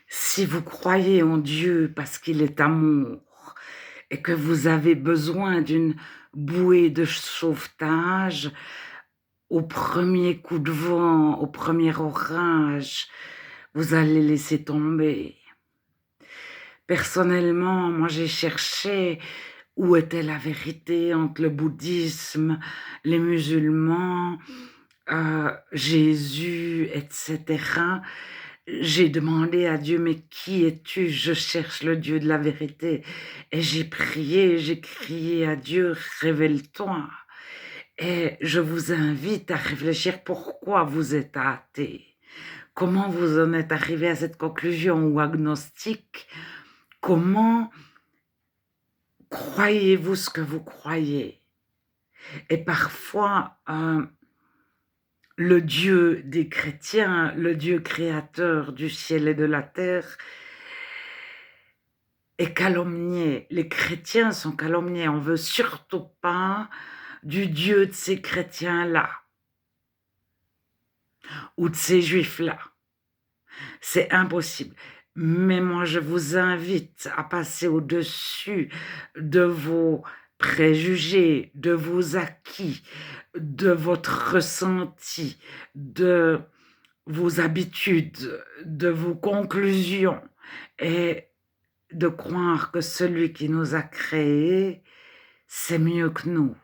Si vous croyez en Dieu parce qu'il est amour et que vous avez besoin d'une bouée de sauvetage, au premier coup de vent, au premier orage, vous allez laisser tomber. Personnellement, moi j'ai cherché où était la vérité entre le bouddhisme, les musulmans, Jésus, etc. J'ai demandé à Dieu: «Mais qui es-tu?» Je cherche le Dieu de la vérité et j'ai prié, j'ai crié à Dieu: «Révèle-toi». Et je vous invite à réfléchir pourquoi vous êtes athée. Comment vous en êtes arrivé à cette conclusion ou agnostique? Comment croyez-vous ce que vous croyez? Et parfois, le Dieu des chrétiens, le Dieu créateur du ciel et de la terre est calomnié. Les chrétiens sont calomniés. On veut surtout pas du Dieu de ces chrétiens-là ou de ces juifs-là. C'est impossible. Mais moi, je vous invite à passer au-dessus de vos préjugés, de vos acquis, de votre ressenti, de vos habitudes, de vos conclusions et de croire que celui qui nous a créés, c'est mieux que nous.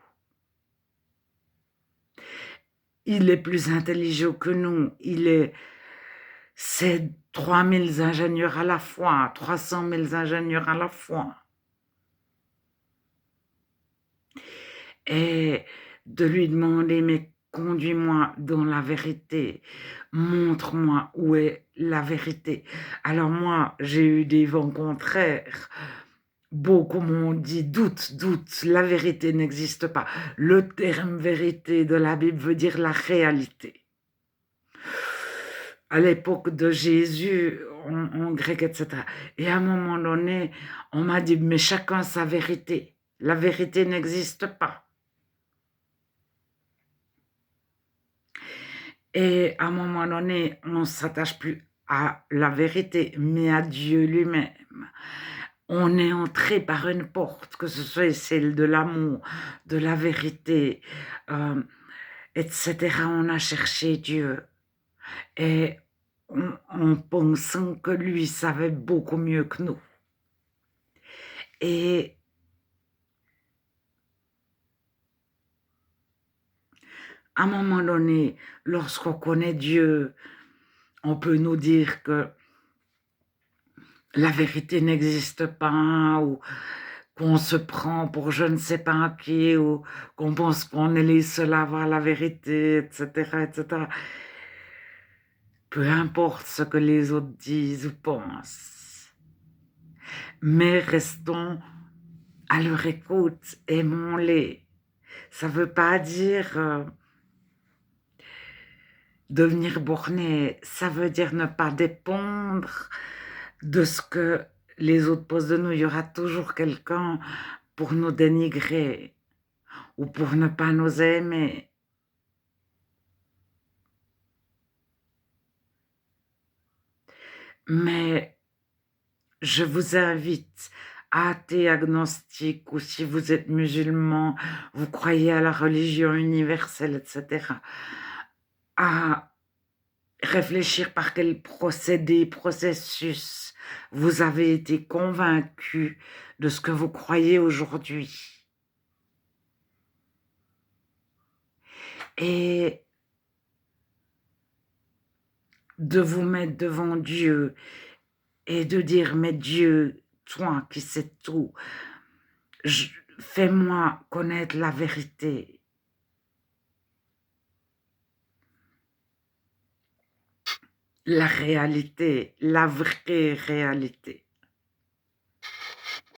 Il est plus intelligent que nous, c'est 3000 ingénieurs à la fois, 300 000 ingénieurs à la fois. Et de lui demander: «Mais conduis-moi dans la vérité, montre-moi où est la vérité». Alors moi, j'ai eu des vents contraires. Beaucoup m'ont dit: «Doute, doute, la vérité n'existe pas». Le terme vérité de la Bible veut dire la réalité. À l'époque de Jésus, en grec, etc. Et à un moment donné, on m'a dit: «Mais chacun sa vérité. La vérité n'existe pas». Et à un moment donné, on ne s'attache plus à la vérité, mais à Dieu lui-même. On est entré par une porte, que ce soit celle de l'amour, de la vérité, etc. On a cherché Dieu et en pensant que lui savait beaucoup mieux que nous. Et à un moment donné, lorsqu'on connaît Dieu, on peut nous dire que la vérité n'existe pas ou qu'on se prend pour je ne sais pas qui ou qu'on pense qu'on est les seuls à avoir la vérité, etc., etc. Peu importe ce que les autres disent ou pensent, mais restons à leur écoute, aimons-les. Ça veut pas dire, devenir borné, ça veut dire ne pas dépendre de ce que les autres pensent de nous. Il y aura toujours quelqu'un pour nous dénigrer ou pour ne pas nous aimer. Mais je vous invite, athée, agnostique ou si vous êtes musulman, vous croyez à la religion universelle, etc., à réfléchir par quel procédé, processus vous avez été convaincu de ce que vous croyez aujourd'hui. Et de vous mettre devant Dieu et de dire: «Mais Dieu, toi qui sais tout, fais-moi connaître la vérité». La réalité, la vraie réalité.